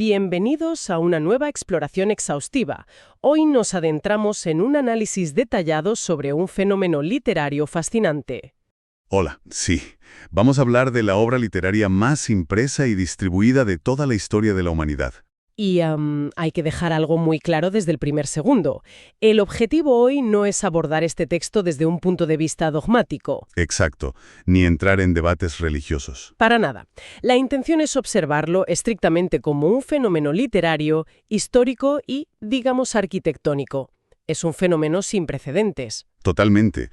Bienvenidos a una nueva exploración exhaustiva. Hoy nos adentramos en un análisis detallado sobre un fenómeno literario fascinante. Hola, sí. Vamos a hablar de la obra literaria más impresa y distribuida de toda la historia de la humanidad. Y hay que dejar algo muy claro desde el primer segundo. El objetivo hoy no es abordar este texto desde un punto de vista dogmático. Exacto, ni entrar en debates religiosos. Para nada. La intención es observarlo estrictamente como un fenómeno literario, histórico y, digamos, arquitectónico. Es un fenómeno sin precedentes. Totalmente,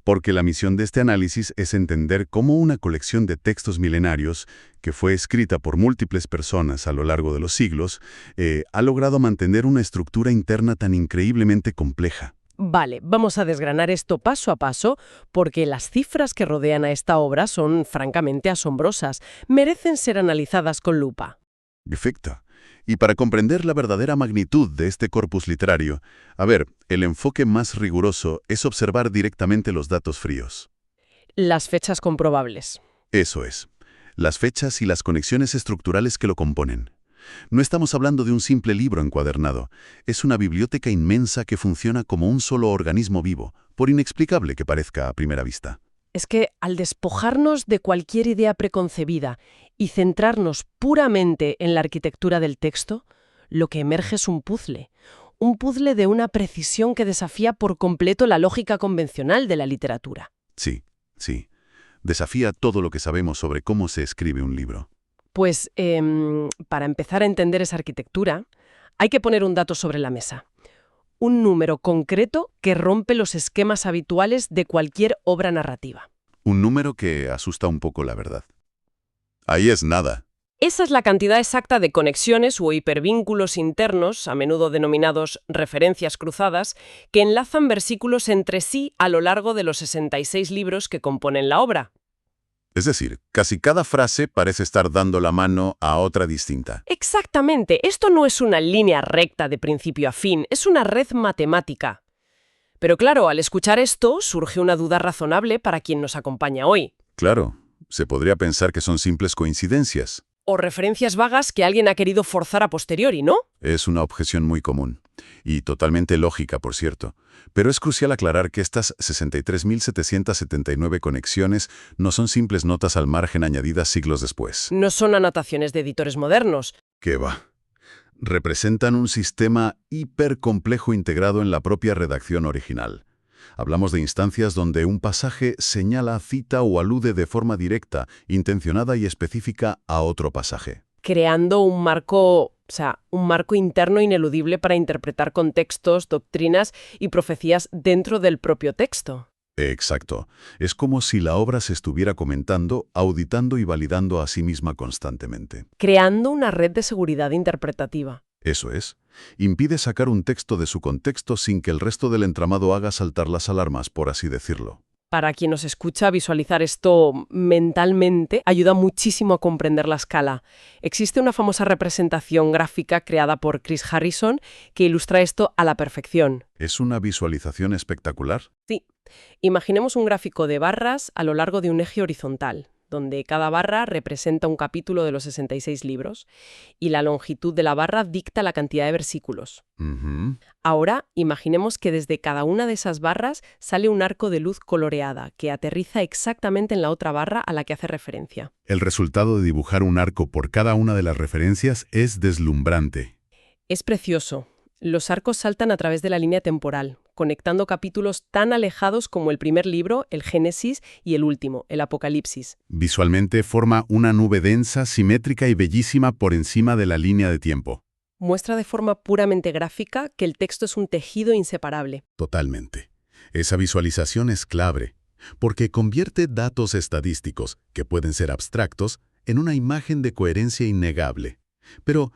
porque la misión de este análisis es entender cómo una colección de textos milenarios, que fue escrita por múltiples personas a lo largo de los siglos, ha logrado mantener una estructura interna tan increíblemente compleja. Vale, vamos a desgranar esto paso a paso, porque las cifras que rodean a esta obra son francamente asombrosas. Merecen ser analizadas con lupa. Perfecto. Y para comprender la verdadera magnitud de este corpus literario, el enfoque más riguroso es observar directamente los datos fríos. Las fechas comprobables. Eso es. Las fechas y las conexiones estructurales que lo componen. No estamos hablando de un simple libro encuadernado. Es una biblioteca inmensa que funciona como un solo organismo vivo, por inexplicable que parezca a primera vista. Es que al despojarnos de cualquier idea preconcebida y centrarnos puramente en la arquitectura del texto, lo que emerge es un puzzle de una precisión que desafía por completo la lógica convencional de la literatura. Sí. Desafía todo lo que sabemos sobre cómo se escribe un libro. Pues, para empezar a entender esa arquitectura, hay que poner un dato sobre la mesa. Un número concreto que rompe los esquemas habituales de cualquier obra narrativa. Un número que asusta un poco, la verdad. Ahí es nada. Esa es la cantidad exacta de conexiones o hipervínculos internos, a menudo denominados referencias cruzadas, que enlazan versículos entre sí a lo largo de los 66 libros que componen la obra. Es decir, casi cada frase parece estar dando la mano a otra distinta. Exactamente. Esto no es una línea recta de principio a fin, es una red matemática. Pero claro, al escuchar esto, surge una duda razonable para quien nos acompaña hoy. Claro, se podría pensar que son simples coincidencias. O referencias vagas que alguien ha querido forzar a posteriori, ¿no? Es una objeción muy común. Y totalmente lógica, por cierto. Pero es crucial aclarar que estas 63.779 conexiones no son simples notas al margen añadidas siglos después. No son anotaciones de editores modernos. ¿Qué va? Representan un sistema hipercomplejo integrado en la propia redacción original. Hablamos de instancias donde un pasaje señala, cita o alude de forma directa, intencionada y específica a otro pasaje. Creando un marco interno ineludible para interpretar contextos, doctrinas y profecías dentro del propio texto. Exacto. Es como si la obra se estuviera comentando, auditando y validando a sí misma constantemente. Creando una red de seguridad interpretativa. Eso es. Impide sacar un texto de su contexto sin que el resto del entramado haga saltar las alarmas, por así decirlo. Para quien nos escucha, visualizar esto mentalmente ayuda muchísimo a comprender la escala. Existe una famosa representación gráfica creada por Chris Harrison que ilustra esto a la perfección. ¿Es una visualización espectacular? Sí. Imaginemos un gráfico de barras a lo largo de un eje horizontal, donde cada barra representa un capítulo de los 66 libros y la longitud de la barra dicta la cantidad de versículos. Ahora, imaginemos que desde cada una de esas barras sale un arco de luz coloreada que aterriza exactamente en la otra barra a la que hace referencia. El resultado de dibujar un arco por cada una de las referencias es deslumbrante. Es precioso. Los arcos saltan a través de la línea temporal, conectando capítulos tan alejados como el primer libro, el Génesis, y el último, el Apocalipsis. Visualmente forma una nube densa, simétrica y bellísima por encima de la línea de tiempo. Muestra de forma puramente gráfica que el texto es un tejido inseparable. Totalmente. Esa visualización es clave, porque convierte datos estadísticos, que pueden ser abstractos, en una imagen de coherencia innegable. Pero,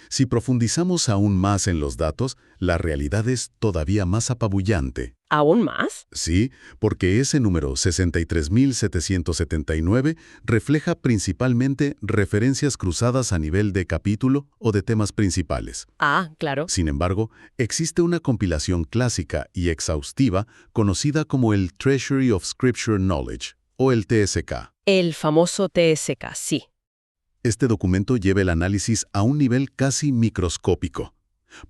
si profundizamos aún más en los datos, la realidad es todavía más apabullante. ¿Aún más? Sí, porque ese número 63.779 refleja principalmente referencias cruzadas a nivel de capítulo o de temas principales. Ah, claro. Sin embargo, existe una compilación clásica y exhaustiva conocida como el Treasury of Scripture Knowledge, o el TSK. El famoso TSK, sí. Este documento lleva el análisis a un nivel casi microscópico,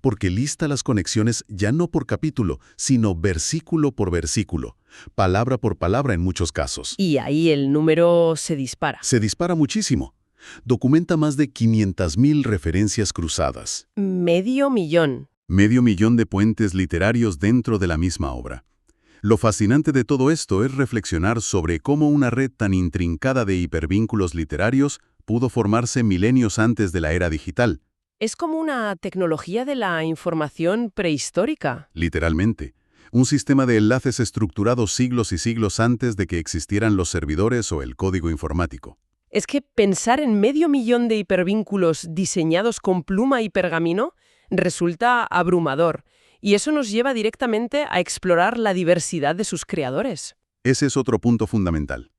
porque lista las conexiones ya no por capítulo, sino versículo por versículo, palabra por palabra en muchos casos. Y ahí el número se dispara. Se dispara muchísimo. Documenta más de 500.000 referencias cruzadas. Medio millón. Medio millón de puentes literarios dentro de la misma obra. Lo fascinante de todo esto es reflexionar sobre cómo una red tan intrincada de hipervínculos literarios pudo formarse milenios antes de la era digital. Es como una tecnología de la información prehistórica. Literalmente. Un sistema de enlaces estructurados siglos y siglos antes de que existieran los servidores o el código informático. Es que pensar en medio millón de hipervínculos diseñados con pluma y pergamino resulta abrumador, y eso nos lleva directamente a explorar la diversidad de sus creadores. Ese es otro punto fundamental.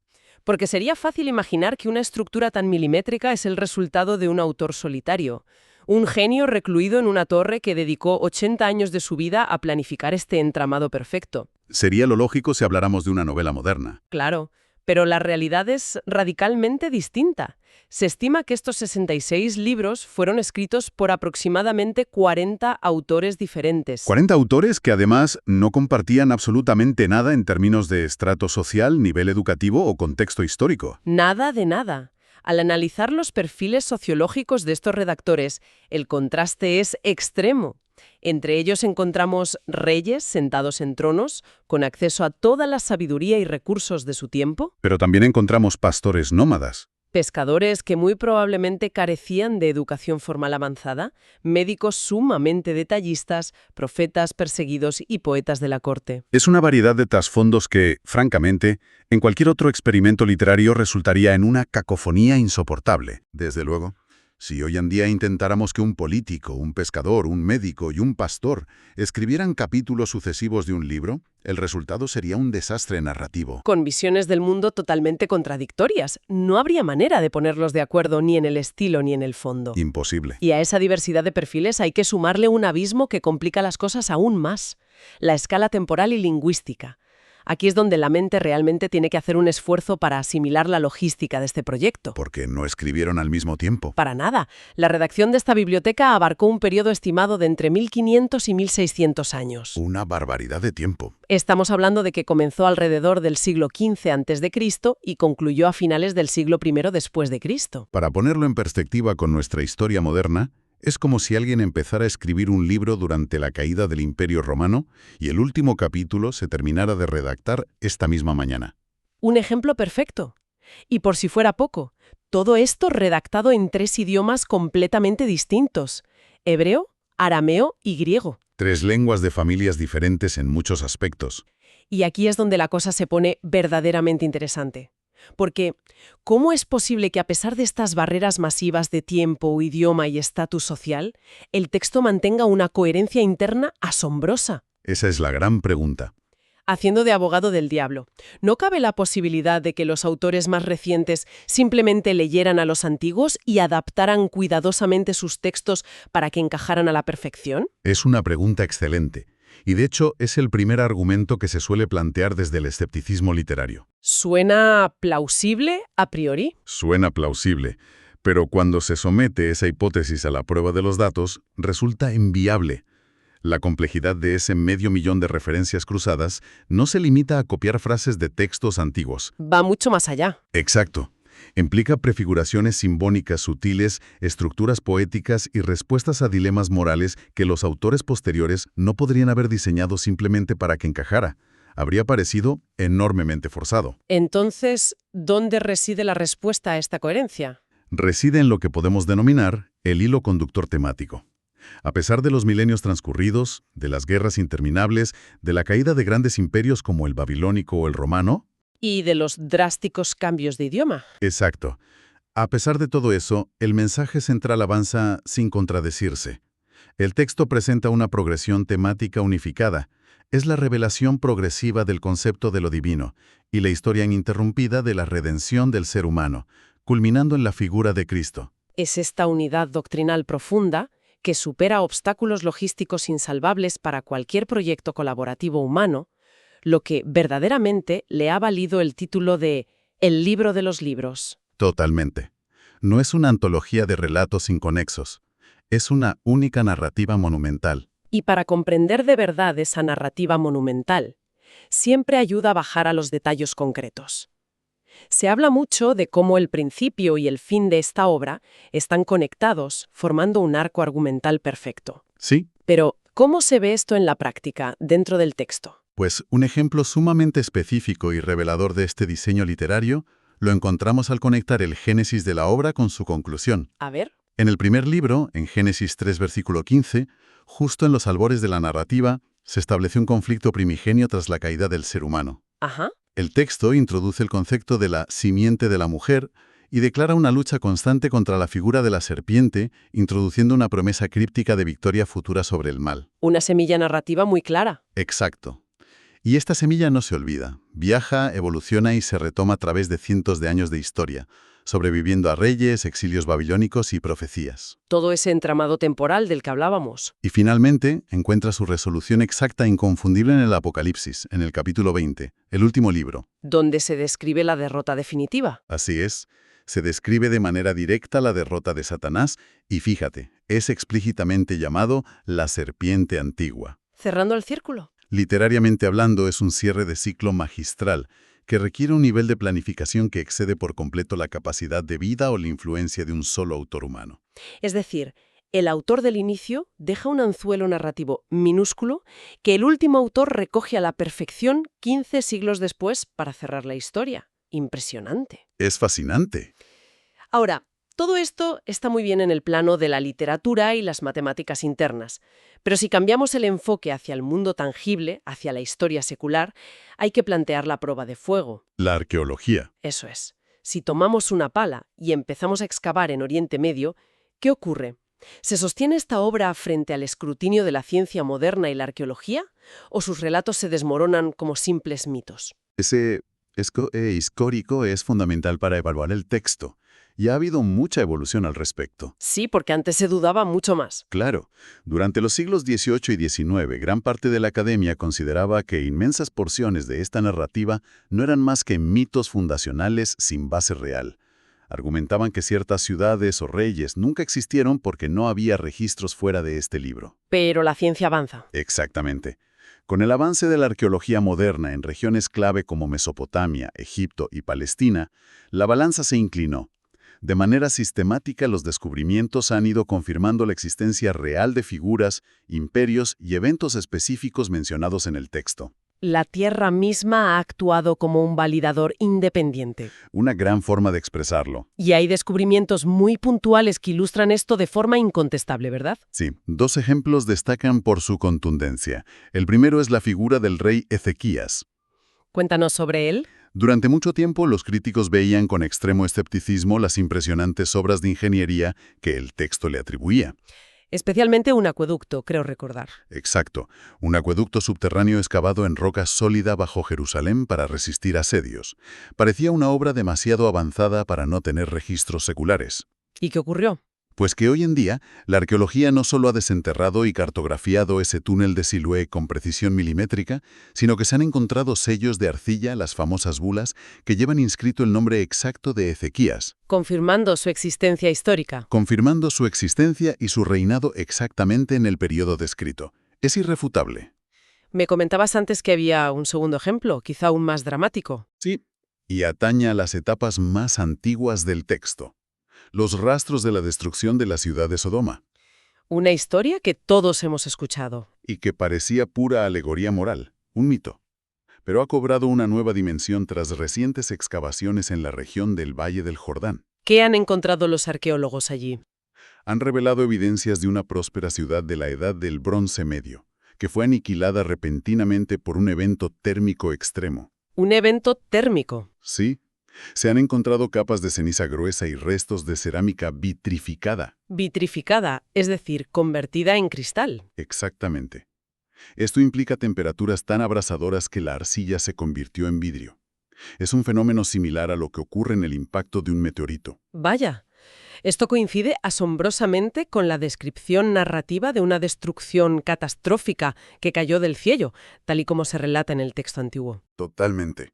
Porque sería fácil imaginar que una estructura tan milimétrica es el resultado de un autor solitario, un genio recluido en una torre que dedicó 80 años de su vida a planificar este entramado perfecto. Sería lo lógico si habláramos de una novela moderna. Claro, pero la realidad es radicalmente distinta. Se estima que estos 66 libros fueron escritos por aproximadamente 40 autores diferentes. 40 autores que además no compartían absolutamente nada en términos de estrato social, nivel educativo o contexto histórico. Nada de nada. Al analizar los perfiles sociológicos de estos redactores, el contraste es extremo. Entre ellos encontramos reyes sentados en tronos, con acceso a toda la sabiduría y recursos de su tiempo, Pero también encontramos pastores nómadas. pescadores que muy probablemente carecían de educación formal avanzada, médicos sumamente detallistas, profetas perseguidos y poetas de la corte. Es una variedad de trasfondos que, francamente, en cualquier otro experimento literario resultaría en una cacofonía insoportable. Desde luego. Si hoy en día intentáramos que un político, un pescador, un médico y un pastor escribieran capítulos sucesivos de un libro, el resultado sería un desastre narrativo. Con visiones del mundo totalmente contradictorias. No habría manera de ponerlos de acuerdo ni en el estilo ni en el fondo. Imposible. Y a esa diversidad de perfiles hay que sumarle un abismo que complica las cosas aún más: la escala temporal y lingüística. Aquí es donde la mente realmente tiene que hacer un esfuerzo para asimilar la logística de este proyecto. Porque no escribieron al mismo tiempo. Para nada. La redacción de esta biblioteca abarcó un periodo estimado de entre 1500 y 1600 años. Una barbaridad de tiempo. Estamos hablando de que comenzó alrededor del siglo XV a.C. y concluyó a finales del siglo I después de Cristo. Para ponerlo en perspectiva con nuestra historia moderna, es como si alguien empezara a escribir un libro durante la caída del Imperio Romano y el último capítulo se terminara de redactar esta misma mañana. Un ejemplo perfecto. Y por si fuera poco, todo esto redactado en 3 idiomas completamente distintos: hebreo, arameo y griego. 3 lenguas de familias diferentes en muchos aspectos. Y aquí es donde la cosa se pone verdaderamente interesante. Porque, ¿cómo es posible que a pesar de estas barreras masivas de tiempo, idioma y estatus social, el texto mantenga una coherencia interna asombrosa? Esa es la gran pregunta. Haciendo de abogado del diablo, ¿no cabe la posibilidad de que los autores más recientes simplemente leyeran a los antiguos y adaptaran cuidadosamente sus textos para que encajaran a la perfección? Es una pregunta excelente. Y de hecho es el primer argumento que se suele plantear desde el escepticismo literario. ¿Suena plausible a priori? Suena plausible, pero cuando se somete esa hipótesis a la prueba de los datos, resulta inviable. La complejidad de ese medio millón de referencias cruzadas no se limita a copiar frases de textos antiguos. Va mucho más allá. Exacto. Implica prefiguraciones simbólicas sutiles, estructuras poéticas y respuestas a dilemas morales que los autores posteriores no podrían haber diseñado simplemente para que encajara. Habría parecido enormemente forzado. Entonces, ¿dónde reside la respuesta a esta coherencia? Reside en lo que podemos denominar el hilo conductor temático. A pesar de los milenios transcurridos, de las guerras interminables, de la caída de grandes imperios como el babilónico o el romano, Y de los drásticos cambios de idioma. exacto. A pesar de todo eso, el mensaje central avanza sin contradecirse. El texto presenta una progresión temática unificada. Es la revelación progresiva del concepto de lo divino y la historia ininterrumpida de la redención del ser humano, culminando en la figura de Cristo. Es esta unidad doctrinal profunda que supera obstáculos logísticos insalvables para cualquier proyecto colaborativo humano, lo que verdaderamente le ha valido el título de El libro de los libros. Totalmente. No es una antología de relatos inconexos. Es una única narrativa monumental. Y para comprender de verdad esa narrativa monumental, siempre ayuda a bajar a los detalles concretos. Se habla mucho de cómo el principio y el fin de esta obra están conectados, formando un arco argumental perfecto. Sí, Pero, ¿cómo se ve esto en la práctica, dentro del texto? pues un ejemplo sumamente específico y revelador de este diseño literario lo encontramos al conectar el génesis de la obra con su conclusión. A ver. En el primer libro, en Génesis 3, versículo 15, justo en los albores de la narrativa, se establece un conflicto primigenio tras la caída del ser humano. Ajá. El texto introduce el concepto de la simiente de la mujer y declara una lucha constante contra la figura de la serpiente, introduciendo una promesa críptica de victoria futura sobre el mal. Una semilla narrativa muy clara. Exacto. Y esta semilla no se olvida. Viaja, evoluciona y se retoma a través de cientos de años de historia, sobreviviendo a reyes, exilios babilónicos y profecías. Todo ese entramado temporal del que hablábamos. Y finalmente encuentra su resolución exacta e inconfundible en el Apocalipsis, en el capítulo 20, el último libro. Donde se describe la derrota definitiva. Así es, se describe de manera directa la derrota de Satanás y fíjate, es explícitamente llamado la serpiente antigua. Cerrando el círculo. Literariamente hablando, es un cierre de ciclo magistral que requiere un nivel de planificación que excede por completo la capacidad de vida o la influencia de un solo autor humano. Es decir, el autor del inicio deja un anzuelo narrativo minúsculo que el último autor recoge a la perfección 15 siglos después para cerrar la historia. Impresionante. Es fascinante. Ahora, todo esto está muy bien en el plano de la literatura y las matemáticas internas, pero si cambiamos el enfoque hacia el mundo tangible, hacia la historia secular, hay que plantear la prueba de fuego. La arqueología. Eso es. Si tomamos una pala y empezamos a excavar en Oriente Medio, ¿qué ocurre? ¿Se sostiene esta obra frente al escrutinio de la ciencia moderna y la arqueología? ¿O sus relatos se desmoronan como simples mitos? Ese histórico es fundamental para evaluar el texto, y ha habido mucha evolución al respecto. Sí, porque antes se dudaba mucho más. Claro, durante los siglos XVIII y XIX, gran parte de la academia consideraba que inmensas porciones de esta narrativa no eran más que mitos fundacionales sin base real. Argumentaban que ciertas ciudades o reyes nunca existieron porque no había registros fuera de este libro. Pero la ciencia avanza. Exactamente. Con el avance de la arqueología moderna en regiones clave como Mesopotamia, Egipto y Palestina, la balanza se inclinó. De manera sistemática, los descubrimientos han ido confirmando la existencia real de figuras, imperios y eventos específicos mencionados en el texto. La Tierra misma ha actuado como un validador independiente. Una gran forma de expresarlo. Y hay descubrimientos muy puntuales que ilustran esto de forma incontestable, ¿verdad? Sí, dos ejemplos destacan por su contundencia. El primero es la figura del rey Ezequías. Cuéntanos sobre él. Durante mucho tiempo, los críticos veían con extremo escepticismo las impresionantes obras de ingeniería que el texto le atribuía. Especialmente un acueducto, creo recordar. Exacto, un acueducto subterráneo excavado en roca sólida bajo Jerusalén para resistir asedios. Parecía una obra demasiado avanzada para no tener registros seculares. ¿Y qué ocurrió? Pues que hoy en día, la arqueología no solo ha desenterrado y cartografiado ese túnel de Siloé con precisión milimétrica, sino que se han encontrado sellos de arcilla, las famosas bulas, que llevan inscrito el nombre exacto de Ezequías, Confirmando su existencia histórica. confirmando su existencia y su reinado exactamente en el periodo descrito. Es irrefutable. Me comentabas antes que había un segundo ejemplo, quizá aún más dramático. Sí, y atañe a las etapas más antiguas del texto. Los rastros de la destrucción de la ciudad de Sodoma, Una historia que todos hemos escuchado. y que parecía pura alegoría moral, un mito, pero ha cobrado una nueva dimensión tras recientes excavaciones en la región del Valle del Jordán. ¿Qué han encontrado los arqueólogos allí? Han revelado evidencias de una próspera ciudad de la Edad del Bronce Medio, que fue aniquilada repentinamente por un evento térmico extremo. Un evento térmico. Sí, se han encontrado capas de ceniza gruesa y restos de cerámica vitrificada. Vitrificada, es decir, convertida en cristal. Exactamente. Esto implica temperaturas tan abrasadoras que la arcilla se convirtió en vidrio. Es un fenómeno similar a lo que ocurre en el impacto de un meteorito. Vaya, esto coincide asombrosamente con la descripción narrativa de una destrucción catastrófica que cayó del cielo, tal y como se relata en el texto antiguo. Totalmente.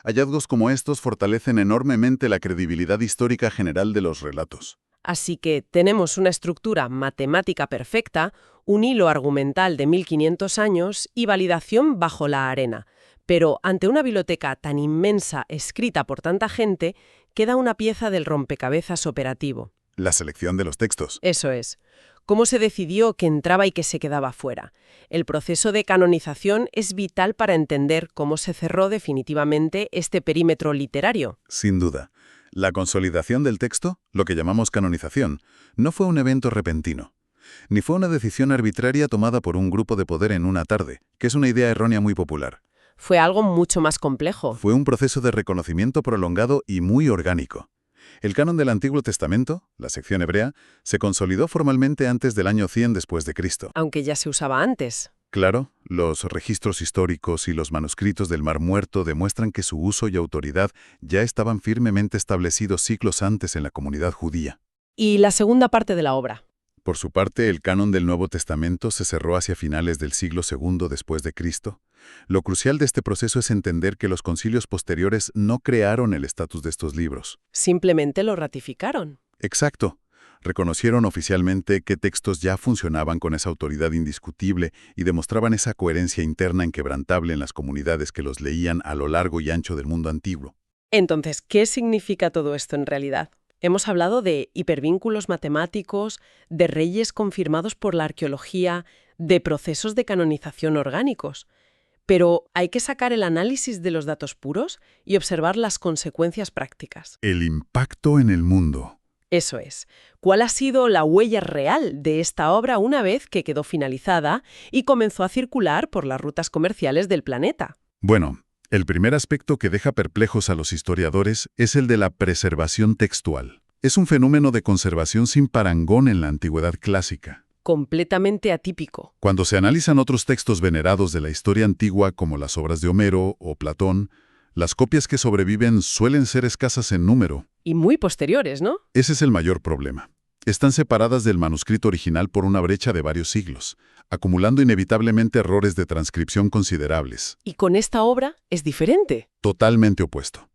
Hallazgos como estos fortalecen enormemente la credibilidad histórica general de los relatos. Así que tenemos una estructura matemática perfecta, un hilo argumental de 1500 años y validación bajo la arena. Pero ante una biblioteca tan inmensa escrita por tanta gente, queda una pieza del rompecabezas operativo. La selección de los textos. Eso es. ¿Cómo se decidió que entraba y que se quedaba fuera? El proceso de canonización es vital para entender cómo se cerró definitivamente este perímetro literario. Sin duda. La consolidación del texto, lo que llamamos canonización, no fue un evento repentino. Ni fue una decisión arbitraria tomada por un grupo de poder en una tarde, que es una idea errónea muy popular. Fue algo mucho más complejo. Fue un proceso de reconocimiento prolongado y muy orgánico. El canon del Antiguo Testamento, la sección hebrea, se consolidó formalmente antes del año 100 después de Cristo. Aunque ya se usaba antes. Claro, los registros históricos y los manuscritos del Mar Muerto demuestran que su uso y autoridad ya estaban firmemente establecidos siglos antes en la comunidad judía. Y la segunda parte de la obra. Por su parte, el canon del Nuevo Testamento se cerró hacia finales del siglo II después de Cristo. Lo crucial de este proceso es entender que los concilios posteriores no crearon el estatus de estos libros. Simplemente lo ratificaron. Exacto. Reconocieron oficialmente qué textos ya funcionaban con esa autoridad indiscutible y demostraban esa coherencia interna inquebrantable en las comunidades que los leían a lo largo y ancho del mundo antiguo. Entonces, ¿qué significa todo esto en realidad? Hemos hablado de hipervínculos matemáticos, de reyes confirmados por la arqueología, de procesos de canonización orgánicos. Pero hay que sacar el análisis de los datos puros y observar las consecuencias prácticas. El impacto en el mundo. Eso es. ¿Cuál ha sido la huella real de esta obra una vez que quedó finalizada y comenzó a circular por las rutas comerciales del planeta? Bueno, el primer aspecto que deja perplejos a los historiadores es el de la preservación textual. Es un fenómeno de conservación sin parangón en la antigüedad clásica. Completamente atípico. Cuando se analizan otros textos venerados de la historia antigua, como las obras de Homero o Platón, las copias que sobreviven suelen ser escasas en número. Y muy posteriores, ¿no? Ese es el mayor problema. Están separadas del manuscrito original por una brecha de varios siglos, acumulando inevitablemente errores de transcripción considerables. Y con esta obra es diferente. Totalmente opuesto.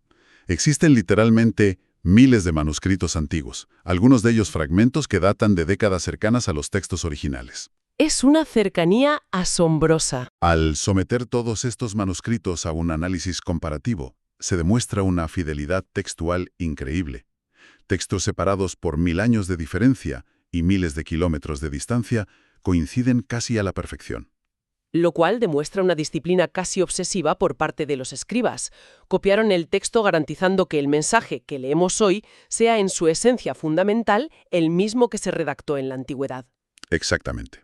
Existen literalmente miles de manuscritos antiguos, algunos de ellos fragmentos que datan de décadas cercanas a los textos originales. Es una cercanía asombrosa. Al someter todos estos manuscritos a un análisis comparativo, se demuestra una fidelidad textual increíble. Textos separados por 1000 años de diferencia y miles de kilómetros de distancia coinciden casi a la perfección. Lo cual demuestra una disciplina casi obsesiva por parte de los escribas. Copiaron el texto garantizando que el mensaje que leemos hoy sea en su esencia fundamental el mismo que se redactó en la antigüedad. Exactamente.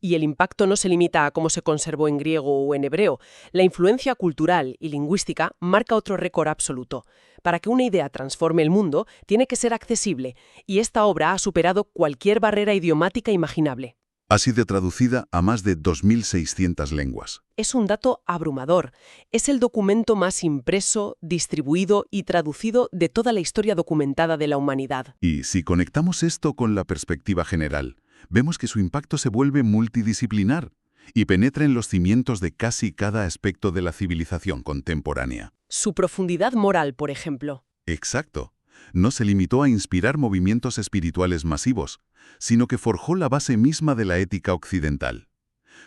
Y el impacto no se limita a cómo se conservó en griego o en hebreo. La influencia cultural y lingüística marca otro récord absoluto. Para que una idea transforme el mundo, tiene que ser accesible, y esta obra ha superado cualquier barrera idiomática imaginable. Ha sido traducida a más de 2.600 lenguas. Es un dato abrumador. Es el documento más impreso, distribuido y traducido de toda la historia documentada de la humanidad. Y si conectamos esto con la perspectiva general, vemos que su impacto se vuelve multidisciplinar y penetra en los cimientos de casi cada aspecto de la civilización contemporánea. Su profundidad moral, por ejemplo. Exacto. No se limitó a inspirar movimientos espirituales masivos, sino que forjó la base misma de la ética occidental.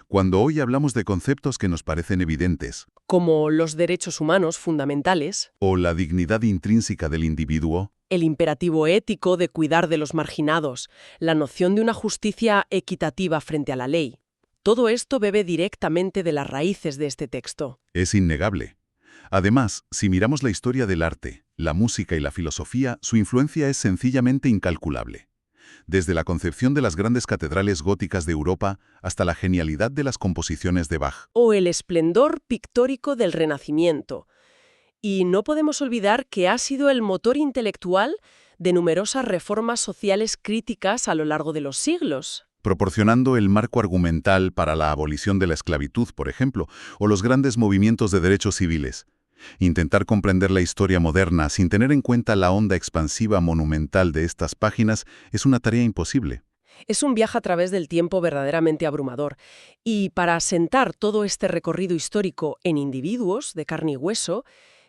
Cuando hoy hablamos de conceptos que nos parecen evidentes, Como los derechos humanos fundamentales, o la dignidad intrínseca del individuo, el imperativo ético de cuidar de los marginados, la noción de una justicia equitativa frente a la ley. Todo esto bebe directamente de las raíces de este texto. es innegable. Además, si miramos la historia del arte, la música y la filosofía, su influencia es sencillamente incalculable. Desde la concepción de las grandes catedrales góticas de Europa hasta la genialidad de las composiciones de Bach. O el esplendor pictórico del Renacimiento. Y no podemos olvidar que ha sido el motor intelectual de numerosas reformas sociales críticas a lo largo de los siglos. Proporcionando el marco argumental para la abolición de la esclavitud, por ejemplo, o los grandes movimientos de derechos civiles. Intentar comprender la historia moderna sin tener en cuenta la onda expansiva monumental de estas páginas es una tarea imposible. Es un viaje a través del tiempo verdaderamente abrumador. Y para asentar todo este recorrido histórico en individuos de carne y hueso,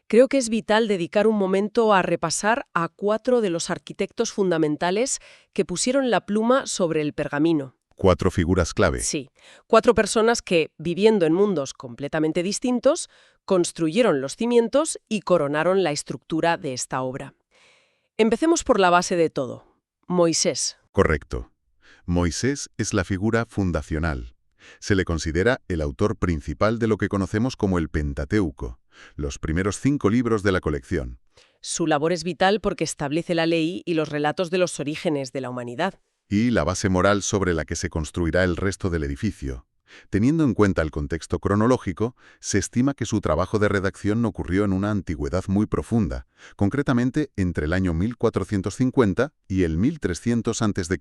Creo que es vital dedicar un momento a repasar a 4 de los arquitectos fundamentales que pusieron la pluma sobre el pergamino. 4 figuras clave. Sí, 4 personas que, viviendo en mundos completamente distintos, construyeron los cimientos y coronaron la estructura de esta obra. Empecemos por la base de todo, Moisés. Correcto. Moisés es la figura fundacional. Se le considera el autor principal de lo que conocemos como el Pentateuco, los primeros 5 libros de la colección. Su labor es vital porque establece la ley y los relatos de los orígenes de la humanidad. Y la base moral sobre la que se construirá el resto del edificio. Teniendo en cuenta el contexto cronológico, se estima que su trabajo de redacción ocurrió en una antigüedad muy profunda, concretamente entre el año 1450 y el 1300 a.C.,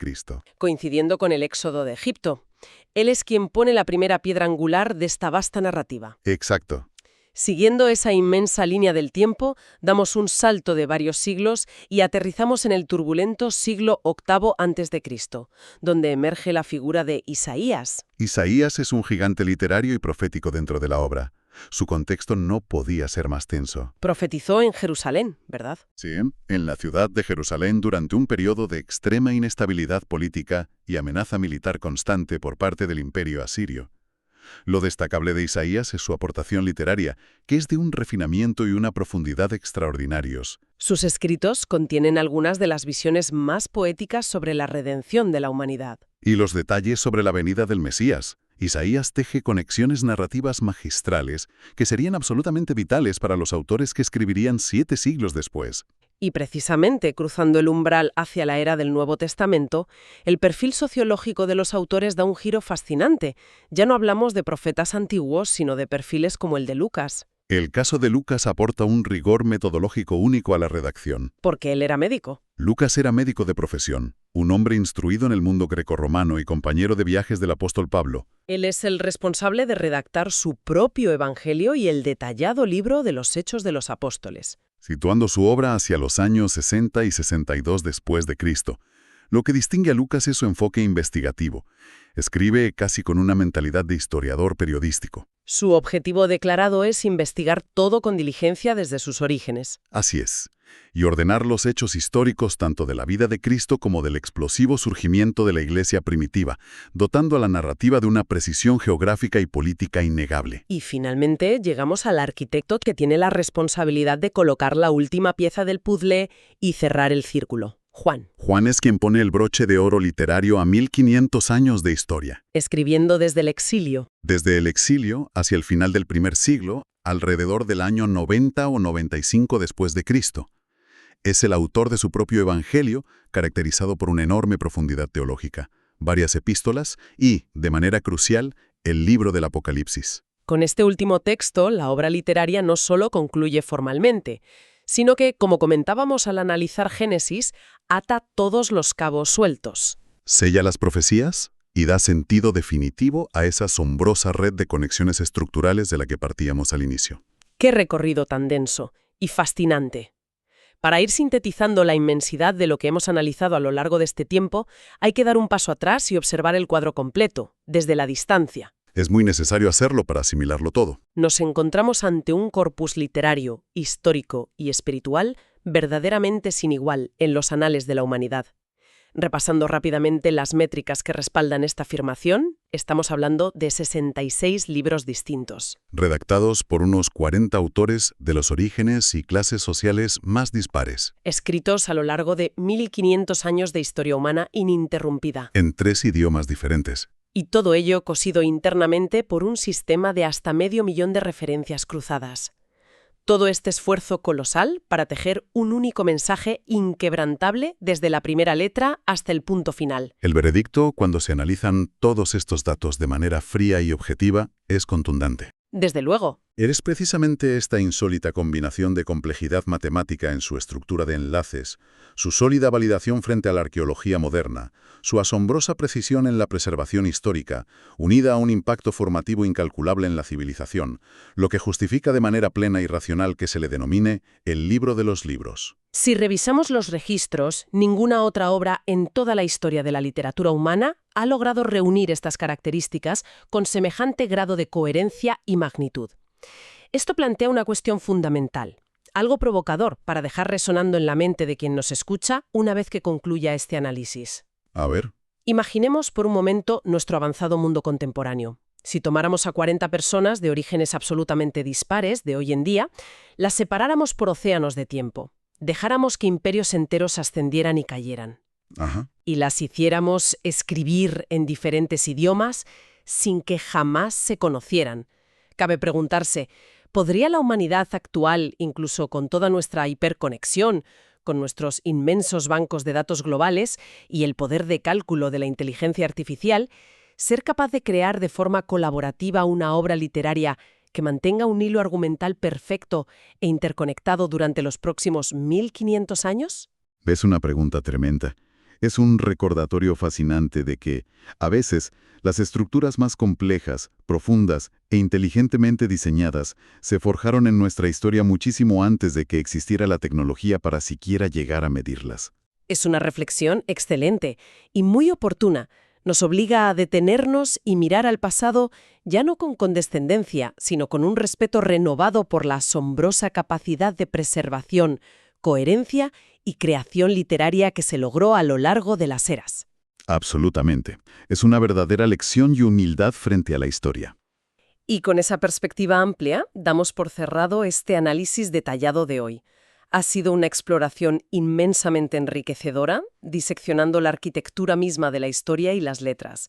Coincidiendo con el éxodo de Egipto. Él es quien pone la primera piedra angular de esta vasta narrativa. Exacto. Siguiendo esa inmensa línea del tiempo, damos un salto de varios siglos y aterrizamos en el turbulento siglo VIII a.C., donde emerge la figura de Isaías. Isaías es un gigante literario y profético dentro de la obra. Su contexto no podía ser más tenso. Profetizó en Jerusalén, ¿verdad? Sí, en la ciudad de Jerusalén durante un periodo de extrema inestabilidad política y amenaza militar constante por parte del imperio asirio. Lo destacable de Isaías es su aportación literaria, que es de un refinamiento y una profundidad extraordinarios. Sus escritos contienen algunas de las visiones más poéticas sobre la redención de la humanidad. Y los detalles sobre la venida del Mesías. Isaías teje conexiones narrativas magistrales que serían absolutamente vitales para los autores que escribirían 7 siglos después. Y precisamente cruzando el umbral hacia la era del Nuevo Testamento, el perfil sociológico de los autores da un giro fascinante. Ya no hablamos de profetas antiguos, sino de perfiles como el de Lucas. El caso de Lucas aporta un rigor metodológico único a la redacción. Porque él era médico. Lucas era médico de profesión, un hombre instruido en el mundo grecorromano y compañero de viajes del apóstol Pablo. Él es el responsable de redactar su propio evangelio y el detallado libro de los Hechos de los Apóstoles, situando su obra hacia los años 60 y 62 después de Cristo. Lo que distingue a Lucas es su enfoque investigativo. Escribe casi con una mentalidad de historiador periodístico. Su objetivo declarado es investigar todo con diligencia desde sus orígenes. Así es. Y ordenar los hechos históricos tanto de la vida de Cristo como del explosivo surgimiento de la Iglesia primitiva, dotando a la narrativa de una precisión geográfica y política innegable. Y finalmente llegamos al arquitecto que tiene la responsabilidad de colocar la última pieza del puzzle y cerrar el círculo. Juan. Juan es quien pone el broche de oro literario a 1500 años de historia. Escribiendo desde el exilio. Desde el exilio hacia el final del primer siglo, alrededor del año 90 o 95 después de Cristo. Es el autor de su propio evangelio, caracterizado por una enorme profundidad teológica, varias epístolas y, de manera crucial, el libro del Apocalipsis. Con este último texto, la obra literaria no solo concluye formalmente, sino que, como comentábamos al analizar Génesis, ata todos los cabos sueltos. Sella las profecías y da sentido definitivo a esa asombrosa red de conexiones estructurales de la que partíamos al inicio. ¡Qué recorrido tan denso y fascinante! Para ir sintetizando la inmensidad de lo que hemos analizado a lo largo de este tiempo, hay que dar un paso atrás y observar el cuadro completo, desde la distancia. Es muy necesario hacerlo para asimilarlo todo. Nos encontramos ante un corpus literario, histórico y espiritual verdaderamente sin igual en los anales de la humanidad. Repasando rápidamente las métricas que respaldan esta afirmación, estamos hablando de 66 libros distintos. Redactados por unos 40 autores de los orígenes y clases sociales más dispares. Escritos a lo largo de 1500 años de historia humana ininterrumpida. En 3 idiomas diferentes. Y todo ello cosido internamente por un sistema de hasta 500.000 de referencias cruzadas. Todo este esfuerzo colosal para tejer un único mensaje inquebrantable desde la primera letra hasta el punto final. El veredicto, cuando se analizan todos estos datos de manera fría y objetiva, es contundente. Desde luego. Es precisamente esta insólita combinación de complejidad matemática en su estructura de enlaces, su sólida validación frente a la arqueología moderna, su asombrosa precisión en la preservación histórica, unida a un impacto formativo incalculable en la civilización, lo que justifica de manera plena y racional que se le denomine el libro de los libros. Si revisamos los registros, ninguna otra obra en toda la historia de la literatura humana ha logrado reunir estas características con semejante grado de coherencia y magnitud. Esto plantea una cuestión fundamental. Algo provocador para dejar resonando en la mente de quien nos escucha una vez que concluya este análisis. A ver. Imaginemos por un momento nuestro avanzado mundo contemporáneo. Si tomáramos a 40 personas de orígenes absolutamente dispares de hoy en día, las separáramos por océanos de tiempo, dejáramos que imperios enteros ascendieran y cayeran, Ajá. y las hiciéramos escribir en diferentes idiomas sin que jamás se conocieran. Cabe preguntarse, ¿podría la humanidad actual, incluso con toda nuestra hiperconexión, con nuestros inmensos bancos de datos globales y el poder de cálculo de la inteligencia artificial, ser capaz de crear de forma colaborativa una obra literaria que mantenga un hilo argumental perfecto e interconectado durante los próximos 1500 años? Es una pregunta tremenda. Es un recordatorio fascinante de que, a veces, las estructuras más complejas, profundas e inteligentemente diseñadas se forjaron en nuestra historia muchísimo antes de que existiera la tecnología para siquiera llegar a medirlas. Es una reflexión excelente y muy oportuna. Nos obliga a detenernos y mirar al pasado ya no con condescendencia, sino con un respeto renovado por la asombrosa capacidad de preservación, coherencia y creación literaria que se logró a lo largo de las eras. Absolutamente. Es una verdadera lección y humildad frente a la historia. Y con esa perspectiva amplia, damos por cerrado este análisis detallado de hoy. Ha sido una exploración inmensamente enriquecedora, diseccionando la arquitectura misma de la historia y las letras.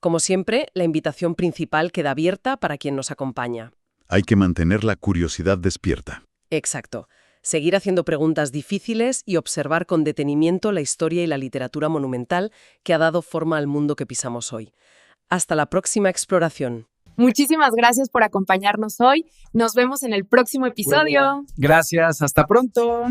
Como siempre, la invitación principal queda abierta para quien nos acompaña. Hay que mantener la curiosidad despierta. Exacto. Seguir haciendo preguntas difíciles y observar con detenimiento la historia y la literatura monumental que ha dado forma al mundo que pisamos hoy. Hasta la próxima exploración. Muchísimas gracias por acompañarnos hoy. Nos vemos en el próximo episodio. Gracias, hasta pronto.